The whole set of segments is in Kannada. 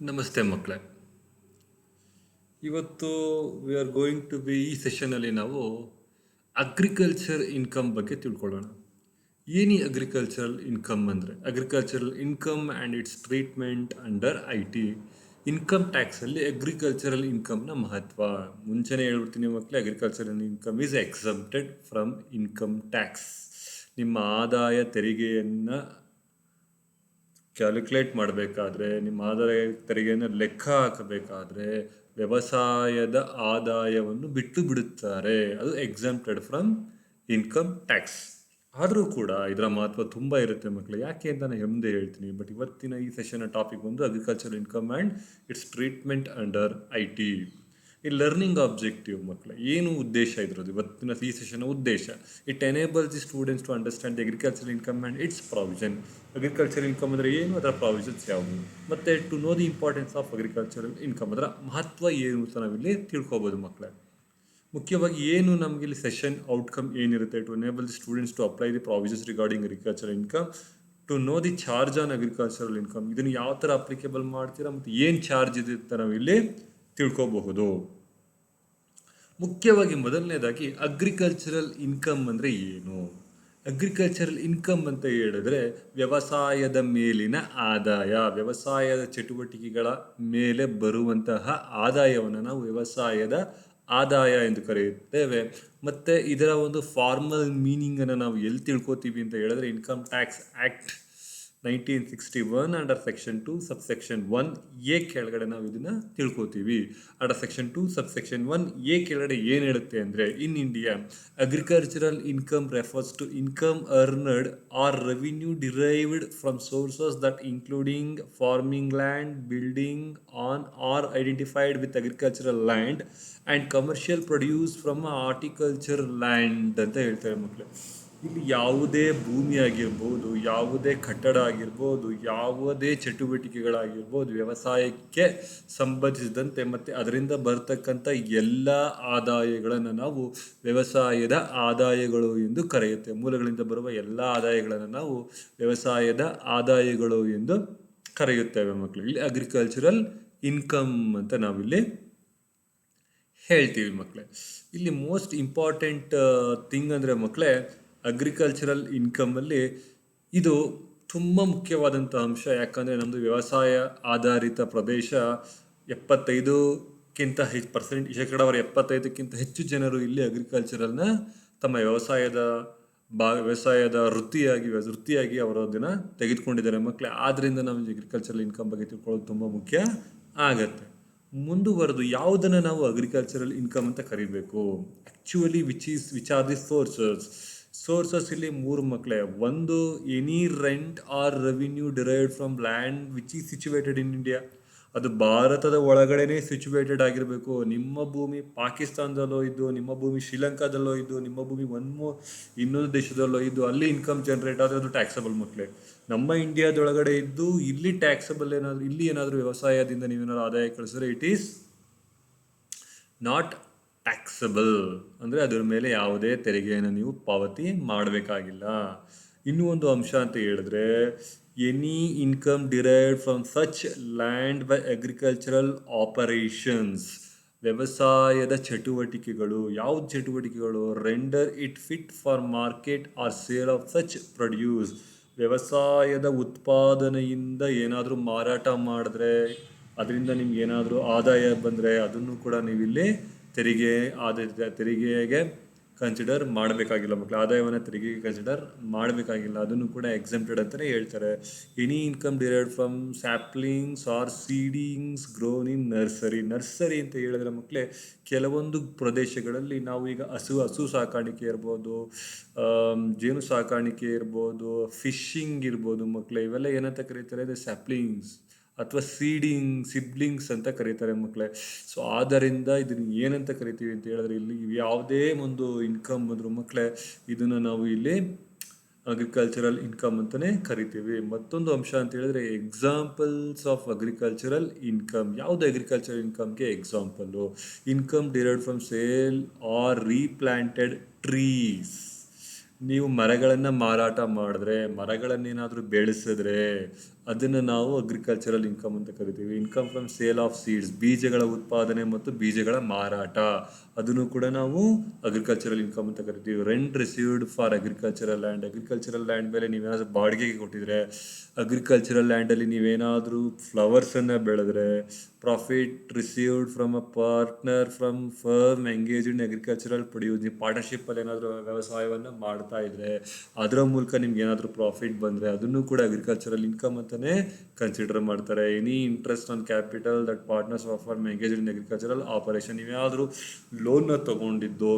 ನಮಸ್ತೆ ಮಕ್ಕಳೇ. ಇವತ್ತು we are going to be ಈ ಸೆಷನಲ್ಲಿ ನಾವು ಅಗ್ರಿಕಲ್ಚರ್ ಇನ್ಕಮ್ ಬಗ್ಗೆ ತಿಳ್ಕೊಳ್ಳೋಣ. ಏನಿ ಅಗ್ರಿಕಲ್ಚರಲ್ ಇನ್ಕಮ್ ಅಂದರೆ agricultural income and its treatment under IT. Income ಟ್ಯಾಕ್ಸಲ್ಲಿ ಅಗ್ರಿಕಲ್ಚರಲ್ ಇನ್ಕಮ್ನ ಮಹತ್ವ ಮುಂಚೆನೇ ಹೇಳ್ಬಿಡ್ತೀನಿ ಮಕ್ಕಳೇ. Agricultural income is exempted from income tax. ನಿಮ್ಮ ಆದಾಯ ತೆರಿಗೆಯನ್ನು ಕ್ಯಾಲ್ಕುಲೇಟ್ ಮಾಡಬೇಕಾದ್ರೆ, ನಿಮ್ಮ ಆದಾಯ ತೆರಿಗೆಯನ್ನು ಲೆಕ್ಕ ಹಾಕಬೇಕಾದ್ರೆ ವ್ಯವಸಾಯದ ಆದಾಯವನ್ನು ಬಿಟ್ಟು ಬಿಡುತ್ತಾರೆ. ಅದು ಎಕ್ಸಮ್ಪ್ಟೆಡ್ ಫ್ರಮ್ ಇನ್ಕಮ್ ಟ್ಯಾಕ್ಸ್. ಆದರೂ ಕೂಡ ಇದರ ಮಹತ್ವ ತುಂಬ ಇರುತ್ತೆ ಮಕ್ಕಳು. ಯಾಕೆ ಅಂತ ನಾನು ಮುಂದೆ ಹೇಳ್ತೀನಿ. ಬಟ್ ಇವತ್ತಿನ ಈ ಸೆಷನ್ನ ಟಾಪಿಕ್ ಬಂದು agriculture income and its treatment under IT. ಈ ಲರ್ನಿಂಗ್ ಆಬ್ಜೆಕ್ಟಿವ್ ಮಕ್ಕಳು ಏನು ಉದ್ದೇಶ ಇದ್ರದ್ದು ಇವತ್ತಿನ ಈ ಸೆಷನ್ ಉದ್ದೇಶ. It enables the students to understand the agriculture income and its provision. Agriculture income ಅಂದರೆ ಏನು, ಅದರ ಪ್ರಾವಿಷನ್ಸ್ ಯಾವುವು, ಮತ್ತು to know the importance of agricultural income, ಅದರ ಮಹತ್ವ ಏನು ಅಂತ ನಾವಿಲ್ಲಿ ತಿಳ್ಕೊಬೋದು ಮಕ್ಕಳೇ. ಮುಖ್ಯವಾಗಿ ಏನು ನಮಗೆ ಇಲ್ಲಿ ಸೆಷನ್ ಔಟ್ಕಮ್ ಏನಿರುತ್ತೆ, to enable the students to apply the provisions regarding agriculture income, to know the charge on agricultural income, ಇದನ್ನು ಯಾವ ಥರ ಅಪ್ಲಿಕೇಬಲ್ ಮಾಡ್ತೀರಾ ಮತ್ತು ಏನು ಚಾರ್ಜ್ ಇದೆ ಅಂತ ನಾವಿಲ್ಲಿ ತಿಳ್ಕೊಬಹುದು. ಮುಖ್ಯವಾಗಿ ಮೊದಲನೇದಾಗಿ ಅಗ್ರಿಕಲ್ಚರಲ್ ಇನ್ಕಮ್ ಅಂದರೆ ಏನು. ಅಗ್ರಿಕಲ್ಚರಲ್ ಇನ್ಕಮ್ ಅಂತ ಹೇಳಿದ್ರೆ ವ್ಯವಸಾಯದ ಮೇಲಿನ ಆದಾಯ, ವ್ಯವಸಾಯದ ಚಟುವಟಿಕೆಗಳ ಮೇಲೆ ಬರುವಂತಹ ಆದಾಯವನ್ನು ನಾವು ವ್ಯವಸಾಯದ ಆದಾಯ ಎಂದು ಕರೆಯುತ್ತೇವೆ. ಮತ್ತು ಇದರ ಒಂದು ಫಾರ್ಮಲ್ ಮೀನಿಂಗನ್ನು ನಾವು ಎಲ್ಲಿ ತಿಳ್ಕೊತೀವಿ ಅಂತ ಹೇಳಿದ್ರೆ income tax act 1961 under section 2 subsection 1A ಕೆಳಗಡೆ ನಾವು ಇದನ್ನು ತಿಳ್ಕೊತೀವಿ. ಅಂಡರ್ ಸೆಕ್ಷನ್ 2 ಸಬ್ಸೆಕ್ಷನ್ 1A ಕೆಳಗಡೆ ಏನು ಹೇಳುತ್ತೆ ಅಂದರೆ, in India agricultural income refers to income earned or revenue derived from sources that including farming land, building on or identified with agricultural land and commercial produce from horticulture land ಅಂತ ಹೇಳ್ತಾರೆ ಮಕ್ಕಳು. ಇಲ್ಲಿ ಯಾವುದೇ ಭೂಮಿ ಆಗಿರ್ಬೋದು, ಯಾವುದೇ ಕಟ್ಟಡ ಆಗಿರ್ಬೋದು, ಯಾವುದೇ ಚಟುವಟಿಕೆಗಳಾಗಿರ್ಬೋದು, ವ್ಯವಸಾಯಕ್ಕೆ ಸಂಬಂಧಿಸಿದಂತೆ ಮತ್ತು ಅದರಿಂದ ಬರ್ತಕ್ಕಂಥ ಎಲ್ಲ ಆದಾಯಗಳನ್ನು ನಾವು ವ್ಯವಸಾಯದ ಆದಾಯಗಳು ಎಂದು ಕರೆಯುತ್ತೇವೆ. ಮೂಲಗಳಿಂದ ಬರುವ ಎಲ್ಲ ಆದಾಯಗಳನ್ನು ನಾವು ವ್ಯವಸಾಯದ ಆದಾಯಗಳು ಎಂದು ಕರೆಯುತ್ತೇವೆ ಮಕ್ಕಳು. ಇಲ್ಲಿ ಅಗ್ರಿಕಲ್ಚರಲ್ ಇನ್ಕಮ್ ಅಂತ ನಾವಿಲ್ಲಿ ಹೇಳ್ತೀವಿ ಮಕ್ಕಳೇ. ಇಲ್ಲಿ ಮೋಸ್ಟ್ ಇಂಪಾರ್ಟೆಂಟ್ ಥಿಂಗ್ ಅಂದರೆ ಮಕ್ಕಳೇ, ಅಗ್ರಿಕಲ್ಚರಲ್ ಇನ್ಕಮಲ್ಲಿ ಇದು ತುಂಬ ಮುಖ್ಯವಾದಂಥ ಅಂಶ. ಯಾಕಂದರೆ ನಮ್ಮದು ವ್ಯವಸಾಯ ಆಧಾರಿತ ಪ್ರದೇಶ. 75ಕ್ಕಿಂತ ಹೆಚ್ಚು ಶೇಕಡಾವಾರು 75ಕ್ಕಿಂತ ಹೆಚ್ಚು ಜನರು ಇಲ್ಲಿ ಅಗ್ರಿಕಲ್ಚರಲ್ನ ತಮ್ಮ ವ್ಯವಸಾಯದ ವೃತ್ತಿಯಾಗಿ ಅವರು ಅದನ್ನು ತೆಗೆದುಕೊಂಡಿದ್ದಾರೆ ಮಕ್ಕಳೇ. ಆದ್ದರಿಂದ ನಾವು ಅಗ್ರಿಕಲ್ಚರಲ್ ಇನ್ಕಮ್ ಬಗ್ಗೆ ತಿಳ್ಕೊಳ್ಳೋದು ತುಂಬ ಮುಖ್ಯ ಆಗತ್ತೆ. ಮುಂದುವರೆದು ಯಾವುದನ್ನು ನಾವು ಅಗ್ರಿಕಲ್ಚರಲ್ ಇನ್ಕಮ್ ಅಂತ ಕರಿಬೇಕು. Actually which are the sources ಇಲ್ಲಿ 3 ಮಕ್ಕಳೇ. ಒಂದು, any rent or revenue derived from land which is situated in India. ಅದು ಭಾರತದ ಒಳಗಡೆನೇ ಸಿಚುವೇಟೆಡ್ ಆಗಿರಬೇಕು. ನಿಮ್ಮ ಭೂಮಿ ಪಾಕಿಸ್ತಾನದಲ್ಲೋ ಇದ್ದು, ನಿಮ್ಮ ಭೂಮಿ ಶ್ರೀಲಂಕಾದಲ್ಲೋ ಇದ್ದು, ನಿಮ್ಮ ಭೂಮಿ ಇನ್ನೊಂದು ದೇಶದಲ್ಲೋ ಇದ್ದು ಅಲ್ಲಿ ಇನ್ಕಮ್ ಜನರೇಟ್ ಆದರೆ ಅದು ಟ್ಯಾಕ್ಸಬಲ್ ಮಕ್ಕಳೇ. ನಮ್ಮ ಇಂಡಿಯಾದೊಳಗಡೆ ಇದ್ದು ಇಲ್ಲಿ ಟ್ಯಾಕ್ಸಬಲ್ ಏನಾದರೂ ವ್ಯವಸಾಯದಿಂದ ನೀವೇನಾದ್ರು ಆದಾಯ ಕಳಿಸಿದ್ರೆ ಇಟ್ ಈಸ್ ನಾಟ್ ಟ್ಯಾಕ್ಸಬಲ್. ಅಂದರೆ ಅದರ ಮೇಲೆ ಯಾವುದೇ ತೆರಿಗೆಯನ್ನು ನೀವು ಪಾವತಿ ಮಾಡಬೇಕಾಗಿಲ್ಲ. ಇನ್ನೂ ಒಂದು ಅಂಶ ಅಂತ ಹೇಳಿದ್ರೆ, any income derived from such land by agricultural operations, ವ್ಯವಸಾಯದ ಚಟುವಟಿಕೆಗಳು. ಯಾವ ಚಟುವಟಿಕೆಗಳು? Render it fit for market or sale of such produce. ವ್ಯವಸಾಯದ ಉತ್ಪಾದನೆಯಿಂದ ಏನಾದರೂ ಮಾರಾಟ ಮಾಡಿದ್ರೆ, ಅದರಿಂದ ನಿಮ್ಗೆ ಏನಾದರೂ ಆದಾಯ ಬಂದರೆ ಅದನ್ನು ಕೂಡ ನೀವಿಲ್ಲಿ ತೆರಿಗೆಗೆ ಕನ್ಸಿಡರ್ ಮಾಡಬೇಕಾಗಿಲ್ಲ ಮಕ್ಕಳು. ಆದಾಯವನ್ನು ತೆರಿಗೆಗೆ ಕನ್ಸಿಡರ್ ಮಾಡಬೇಕಾಗಿಲ್ಲ. ಅದನ್ನು ಕೂಡ ಎಕ್ಸೆಂಪ್ಟೆಡ್ ಅಂತಲೇ ಹೇಳ್ತಾರೆ. Any income derived from saplings or seedlings grown in nursery ಅಂತ ಹೇಳಿದ್ರೆ ಮಕ್ಕಳೇ, ಕೆಲವೊಂದು ಪ್ರದೇಶಗಳಲ್ಲಿ ನಾವು ಈಗ ಹಸು ಸಾಕಾಣಿಕೆ ಇರ್ಬೋದು, ಜೇನು ಸಾಕಾಣಿಕೆ ಇರ್ಬೋದು, ಫಿಶಿಂಗ್ ಇರ್ಬೋದು ಮಕ್ಕಳೇ. ಇವೆಲ್ಲ ಏನಂತ ಕರೀತಾರೆ ಅಂದರೆ ಸ್ಯಾಪ್ಲಿಂಗ್ಸ್ ಅಥವಾ ಸಿಬ್ಲಿಂಗ್ಸ್ ಅಂತ ಕರೀತಾರೆ ಮಕ್ಕಳೇ. ಸೊ ಆದ್ದರಿಂದ ಇದನ್ನು ಏನಂತ ಕರಿತೀವಿ ಅಂತ ಹೇಳಿದ್ರೆ, ಇಲ್ಲಿ ಯಾವುದೇ ಒಂದು ಇನ್ಕಮ್ ಬಂದರೂ ಮಕ್ಕಳೇ ಇದನ್ನು ನಾವು ಇಲ್ಲಿ ಅಗ್ರಿಕಲ್ಚರಲ್ ಇನ್ಕಮ್ ಅಂತಲೇ ಕರಿತೀವಿ. ಮತ್ತೊಂದು ಅಂಶ ಅಂತ ಹೇಳಿದ್ರೆ ಎಕ್ಸಾಂಪಲ್ಸ್ ಆಫ್ ಅಗ್ರಿಕಲ್ಚರಲ್ ಇನ್ಕಮ್. ಯಾವುದು ಅಗ್ರಿಕಲ್ಚರಲ್ ಇನ್ಕಮ್ಗೆ example? Income derived from sale or replanted trees. ನೀವು ಮರಗಳನ್ನು ಮಾರಾಟ ಮಾಡಿದ್ರೆ, ಮರಗಳನ್ನೇನಾದರೂ ಬೆಳೆಸಿದ್ರೆ ಅದನ್ನು ನಾವು ಅಗ್ರಿಕಲ್ಚರಲ್ ಇನ್ಕಮ್ ಅಂತ ಕರಿತೀವಿ. Income from sale of seeds, ಬೀಜಗಳ ಉತ್ಪಾದನೆ ಮತ್ತು ಬೀಜಗಳ ಮಾರಾಟ, ಅದನ್ನು ಕೂಡ ನಾವು ಅಗ್ರಿಕಲ್ಚರಲ್ ಇನ್ಕಮ್ ಅಂತ ಕರಿತೀವಿ. Rent received for agricultural land, agricultural land ಮೇಲೆ ನೀವೇನಾದ್ರೂ ಬಾಡಿಗೆಗೆ ಕೊಟ್ಟಿದ್ರೆ, ಅಗ್ರಿಕಲ್ಚರಲ್ ಲ್ಯಾಂಡಲ್ಲಿ ನೀವೇನಾದರೂ ಫ್ಲವರ್ಸನ್ನು ಬೆಳೆದ್ರೆ, profit received from a partner from firm engage in agricultural produce, ನೀವು ಪಾರ್ಟ್ನರ್ಶಿಪ್ಪಲ್ಲಿ ಏನಾದರೂ ವ್ಯವಸಾಯವನ್ನು ಮಾಡ್ತಾ ಇದ್ರೆ ಅದರ ಮೂಲಕ ನಿಮ್ಗೆ ಏನಾದರೂ ಪ್ರಾಫಿಟ್ ಬಂದರೆ ಅದನ್ನು ಕೂಡ ಅಗ್ರಿಕಲ್ಚರಲ್ ಇನ್ಕಮ್ ಅಂತಲೇ ಕನ್ಸಿಡರ್ ಮಾಡ್ತಾರೆ. Any interest on capital that partners of firm engage in agricultural operation, ನೀವೇನಾದರೂ ಲೋನ್ನ ತೊಗೊಂಡಿದ್ದು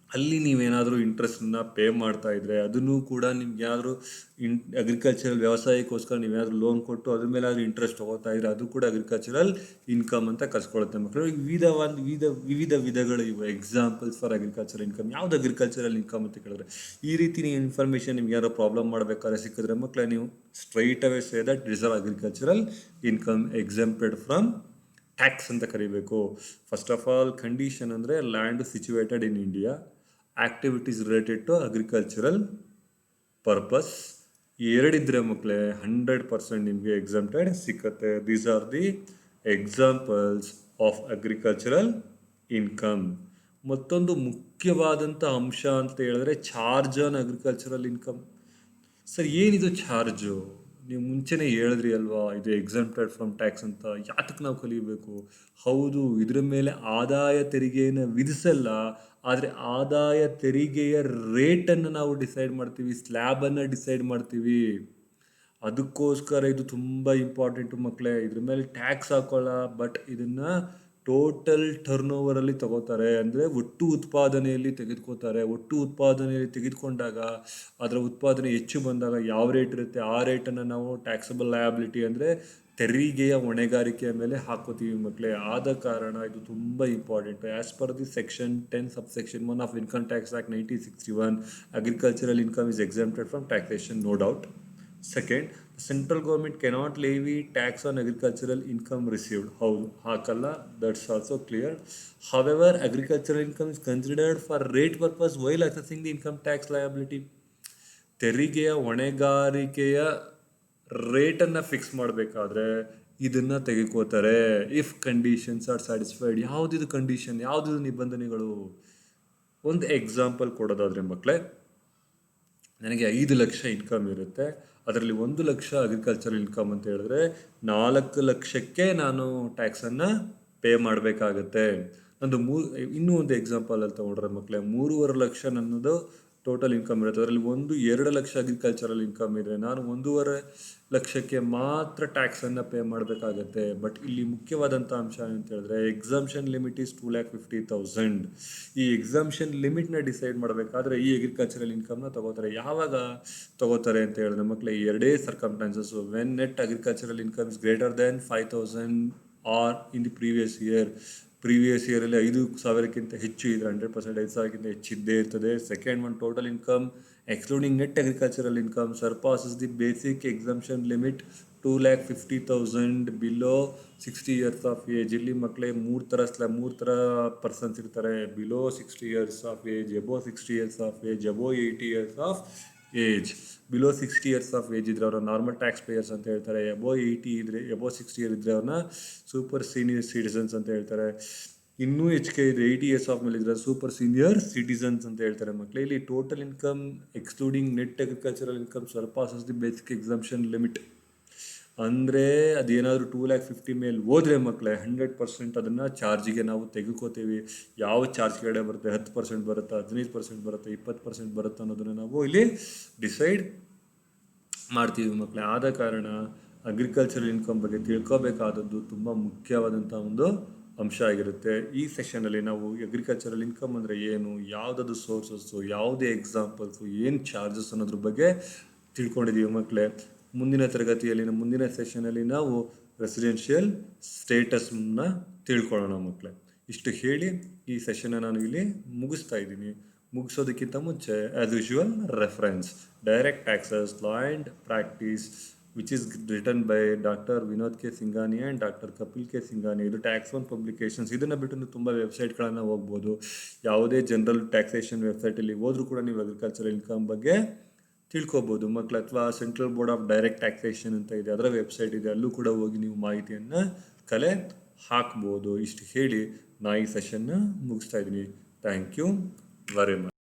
ಅಲ್ಲಿ ನೀವೇನಾದರೂ ಇಂಟ್ರೆಸ್ಟನ್ನು ಪೇ ಮಾಡ್ತಾ ಇದ್ರೆ ಅದನ್ನು ಕೂಡ ನಿಮ್ಗೆ ಏನಾದರೂ ಅಗ್ರಿಕಲ್ಚರಲ್ ವ್ಯವಸಾಯಕ್ಕೋಸ್ಕರ ನೀವೇನಾದರೂ ಲೋನ್ ಕೊಟ್ಟು ಅದ್ರ ಮೇಲೆ ಆದರೂ ಇಂಟ್ರೆಸ್ಟ್ ತೊಗೋತಾ ಇದ್ರೆ ಅದು ಕೂಡ ಅಗ್ರಿಕಲ್ಚರಲ್ ಇನ್ಕಮ್ ಅಂತ ಕರ್ಸ್ಕೊಳುತ್ತೆ ಮಕ್ಕಳು. ವಿವಿಧ ವಿಧಗಳು ಇವೆ ಎಕ್ಸಾಂಪಲ್ಸ್ ಫಾರ್ ಅಗ್ರಿಕಲ್ಚರಲ್ ಇನ್ಕಮ್. ಯಾವ್ದು ಅಗ್ರಿಕಲ್ಚರಲ್ ಇನ್ಕಮ್ ಅಂತ ಕೇಳಿದ್ರೆ ಈ ರೀತಿ ನೀವು ಇನ್ಫಾರ್ಮೇಷನ್ ನಿಮ್ಗೆ ಯಾರೋ ಪ್ರಾಬ್ಲಮ್ ಮಾಡಬೇಕಾದ್ರೆ ಸಿಕ್ಕಿದ್ರೆ ಮಕ್ಕಳೇ ನೀವು straight away say that it is agricultural income exempted from tax ಅಂತ ಕರಿಬೇಕು. ಫಸ್ಟ್ ಆಫ್ ಆಲ್ ಕಂಡೀಷನ್ ಅಂದರೆ land situated in India, activities related to agricultural purpose, ಎರಡಿದ್ರೆ ಮಕ್ಕಳೇ 100% ನಿಮಗೆ ಎಕ್ಸಮ್ಟೆಡ್ ಸಿಕ್ಕತ್ತೆ. These are the examples of agricultural income. ಮತ್ತೊಂದು ಮುಖ್ಯವಾದಂಥ ಅಂಶ ಅಂತ ಹೇಳಿದ್ರೆ charge on agricultural income. Sir ಏನಿದು ಚಾರ್ಜು? ನೀವು ಮುಂಚೆನೇ ಹೇಳಿದ್ರಿ ಅಲ್ವಾ ಇದು ಎಕ್ಸಮ್ಟೆಡ್ ಫ್ರಮ್ ಟ್ಯಾಕ್ಸ್ ಅಂತ. ಯಾತಕ್ಕೆ ನಾವು ಕಲಿಬೇಕು? ಹೌದು, ಇದರ ಮೇಲೆ ಆದಾಯ ತೆರಿಗೆಯನ್ನು ವಿಧಿಸಲ್ಲ, ಆದರೆ ಆದಾಯ ತೆರಿಗೆಯ ರೇಟನ್ನು ನಾವು ಡಿಸೈಡ್ ಮಾಡ್ತೀವಿ, ಸ್ಲ್ಯಾಬನ್ನು ಡಿಸೈಡ್ ಮಾಡ್ತೀವಿ. ಅದಕ್ಕೋಸ್ಕರ ಇದು ತುಂಬ ಇಂಪಾರ್ಟೆಂಟು ಮಕ್ಕಳೇ. ಇದ್ರ ಮೇಲೆ ಟ್ಯಾಕ್ಸ್ ಹಾಕೋಲ್ಲ, ಬಟ್ ಇದನ್ನು ಟೋಟಲ್ ಟರ್ನ್ ಓವರಲ್ಲಿ ತಗೋತಾರೆ, ಅಂದರೆ ಒಟ್ಟು ಉತ್ಪಾದನೆಯಲ್ಲಿ ತೆಗೆದುಕೋತಾರೆ. ಒಟ್ಟು ಉತ್ಪಾದನೆಯಲ್ಲಿ ತೆಗೆದುಕೊಂಡಾಗ ಅದರ ಉತ್ಪಾದನೆ ಹೆಚ್ಚು ಬಂದಾಗ ಯಾವ ರೇಟ್ ಇರುತ್ತೆ ಆ ರೇಟನ್ನು ನಾವು ಟ್ಯಾಕ್ಸಬಲ್ ಲಯಬಿಲಿಟಿ ಅಂದರೆ ತೆರಿಗೆಯ ಹೊಣೆಗಾರಿಕೆಯ ಮೇಲೆ ಹಾಕೋತೀವಿ ಮಕ್ಕಳೇ. ಆದ ಕಾರಣ ಇದು ತುಂಬ important. As per the section 10 subsection 1 of income tax act 1961, agricultural income is exempted from taxation, no doubt. Second, the central government cannot levy tax on agricultural income received. ಹೌದು, ಹಾಕಲ್ಲ, that's also clear. However, agricultural income is considered for rate purpose while assessing the income tax liability. ತೆರಿಗೆಯ ಹೊಣೆಗಾರಿಕೆಯ ರೇಟನ್ನು ಫಿಕ್ಸ್ ಮಾಡಬೇಕಾದ್ರೆ ಇದನ್ನು ತೆಗೆದುಕೋತಾರೆ ಇಫ್ ಕಂಡೀಷನ್ಸ್ ಆರ್ ಸ್ಯಾಟಿಸ್ಫೈಡ್. ಯಾವುದಿದು ಕಂಡೀಷನ್, ಯಾವುದಿದು ನಿಬಂಧನೆಗಳು? ಒಂದು ಎಕ್ಸಾಂಪಲ್ ಕೊಡೋದಾದರೆ ಮಕ್ಕಳೇ, ನನಗೆ 5 ಲಕ್ಷ ಇನ್ಕಮ್ ಇರುತ್ತೆ, ಅದರಲ್ಲಿ 1 ಲಕ್ಷ ಅಗ್ರಿಕಲ್ಚರಲ್ ಇನ್ಕಮ್ ಅಂತ ಹೇಳಿದ್ರೆ 4 ಲಕ್ಷಕ್ಕೆ ನಾನು ಟ್ಯಾಕ್ಸನ್ನು ಪೇ ಮಾಡಬೇಕಾಗತ್ತೆ. ನಂದು ಇನ್ನೂ ಒಂದು ಎಕ್ಸಾಂಪಲಲ್ಲಿ ತೊಗೊಂಡ್ರೆ ಮಕ್ಕಳೇ, 3.5 ಲಕ್ಷ ನನ್ನದು ಟೋಟಲ್ ಇನ್ಕಮ್ ಇರುತ್ತೆ, ಅದರಲ್ಲಿ 2 ಲಕ್ಷ ಅಗ್ರಿಕಲ್ಚರಲ್ ಇನ್ಕಮ್ ಇದ್ದರೆ ನಾನು 1.5 ಲಕ್ಷಕ್ಕೆ ಮಾತ್ರ ಟ್ಯಾಕ್ಸನ್ನು ಪೇ ಮಾಡಬೇಕಾಗತ್ತೆ. ಬಟ್ ಇಲ್ಲಿ ಮುಖ್ಯವಾದಂಥ ಅಂಶ ಅಂತ ಹೇಳಿದ್ರೆ ಎಕ್ಸಾಮ್ಷನ್ ಲಿಮಿಟ್ ಈಸ್ 2,50,000. ಈ ಎಕ್ಸಾಮ್ಷನ್ ಲಿಮಿಟ್ನ ಡಿಸೈಡ್ ಮಾಡಬೇಕಾದ್ರೆ ಈ ಅಗ್ರಿಕಲ್ಚರಲ್ ಇನ್ಕಮ್ನ ತಗೋತಾರೆ. ಯಾವಾಗ ತಗೋತಾರೆ ಅಂತ ಹೇಳಿದ್ರೆ ಮಕ್ಕಳೇ, ಎರಡೇ circumstances. When net agricultural income is greater than 5,000 or in the previous ಇಯರಲ್ಲಿ 5,000ಕ್ಕಿಂತ ಹೆಚ್ಚು ಇದ್ರೆ 100% 5,000ಕ್ಕಿಂತ ಹೆಚ್ಚಿದ್ದೇ ಇರ್ತದೆ. Second one, total income excluding net agricultural income surpasses the basic exemption limit 2,50,000 below 60 years of age. ಇಲ್ಲಿ ಮಕ್ಕಳೇ ಮೂರು ಥರ ಪರ್ಸನ್ಸ್ ಇರ್ತಾರೆ: below 60 years of age, above 60 years of age, above 80 years of age. Below 60 years of age ಇದ್ರೆ ಅವ್ರನ್ನ ನಾರ್ಮಲ್ ಟ್ಯಾಕ್ಸ್ ಪೇಯರ್ಸ್ ಅಂತ ಹೇಳ್ತಾರೆ. ಎಬೋ 60 ಇಯರ್ ಇದ್ರೆ ಅವ್ರನ್ನ ಸೂಪರ್ ಸೀನಿಯರ್ ಸಿಟಿಸನ್ಸ್ ಅಂತ ಹೇಳ್ತಾರೆ. ಇನ್ನೂ ಹೆಚ್ಚಿಗೆ ಇದ್ರೆ 80 ಇಯರ್ಸ್ ಆಫ್ ಮೇಲೆ ಇದ್ರೆ ಸೂಪರ್ ಸೀನಿಯರ್ ಸಿಟಿಸನ್ಸ್ ಅಂತ ಹೇಳ್ತಾರೆ ಮಕ್ಕಳೇ. ಇಲ್ಲಿ total income excluding net agricultural income surpasses the basic exemption limit. ಅಂದರೆ ಅದೇನಾದರೂ 2,50,000 ಮೇಲೆ ಹೋದರೆ ಮಕ್ಕಳೇ 100% ಅದನ್ನು ಚಾರ್ಜಿಗೆ ನಾವು ತೆಗೆದುಕೋತೀವಿ. ಯಾವ ಚಾರ್ಜ್ ಕೆಳಗಡೆ ಬರುತ್ತೆ, 10% ಬರುತ್ತಾ, 15% ಬರುತ್ತೆ, 20% ಬರುತ್ತಾ ಅನ್ನೋದನ್ನು ನಾವು ಇಲ್ಲಿ ಡಿಸೈಡ್ ಮಾಡ್ತೀವಿ ಮಕ್ಕಳೇ. ಆದ ಕಾರಣ ಅಗ್ರಿಕಲ್ಚರಲ್ ಇನ್ಕಮ್ ಬಗ್ಗೆ ತಿಳ್ಕೋಬೇಕಾದದ್ದು ತುಂಬ ಮುಖ್ಯವಾದಂಥ ಒಂದು ಅಂಶ ಆಗಿರುತ್ತೆ. ಈ ಸೆಷನಲ್ಲಿ ನಾವು ಅಗ್ರಿಕಲ್ಚರಲ್ ಇನ್ಕಮ್ ಅಂದರೆ ಏನು, ಯಾವುದಾದ್ರು ಸೋರ್ಸಸ್ಸು, ಯಾವುದೇ ಎಕ್ಸಾಂಪಲ್ಸು, ಏನು ಚಾರ್ಜಸ್ ಅನ್ನೋದ್ರ ಬಗ್ಗೆ ತಿಳ್ಕೊಂಡಿದ್ದೀವಿ ಮಕ್ಕಳೇ. ಮುಂದಿನ ತರಗತಿಯಲ್ಲಿ ಮುಂದಿನ ಸೆಷನಲ್ಲಿ ನಾವು ರೆಸಿಡೆನ್ಷಿಯಲ್ ಸ್ಟೇಟಸ್ನ ತಿಳ್ಕೊಳ್ಳೋಣ ಮಕ್ಕಳೇ. ಇಷ್ಟು ಹೇಳಿ ಈ ಸೆಷನ್ನ ನಾನು ಇಲ್ಲಿ ಮುಗಿಸ್ತಾ ಇದ್ದೀನಿ. ಮುಗಿಸೋದಕ್ಕಿಂತ ಮುಂಚೆ as usual reference direct taxes law and practice which is written by doctor Vinod K Singhania and doctor Kapil K Singhania. ಇದು ಟ್ಯಾಕ್ಸ್ ಒನ್ ಪಬ್ಲಿಕೇಶನ್ಸ್. ಇದನ್ನು ಬಿಟ್ಟು ತುಂಬ ವೆಬ್ಸೈಟ್ಗಳನ್ನು ಹೋಗ್ಬೋದು. ಯಾವುದೇ ಜನರಲ್ ಟ್ಯಾಕ್ಸೇಷನ್ ವೆಬ್ಸೈಟಲ್ಲಿ ಹೋದ್ರೂ ಕೂಡ ನೀವು ಅಗ್ರಿಕಲ್ಚರಲ್ ಇನ್ಕಮ್ ಬಗ್ಗೆ ತಿಳ್ಕೊಬೋದು ಮಕ್ಕಳು. ಅಥವಾ central board of direct taxation ಅಂತ ಇದೆ, ಅದರ ವೆಬ್ಸೈಟ್ ಇದೆ, ಅಲ್ಲೂ ಕೂಡ ಹೋಗಿ ನೀವು ಮಾಹಿತಿಯನ್ನು ಕಲೆ ಹಾಕ್ಬೋದು. ಇಷ್ಟು ಹೇಳಿ ನಾ ಈ ಸೆಷನ್ನ ಮುಗಿಸ್ತಾ ಇದ್ದೀನಿ. Thank you very much.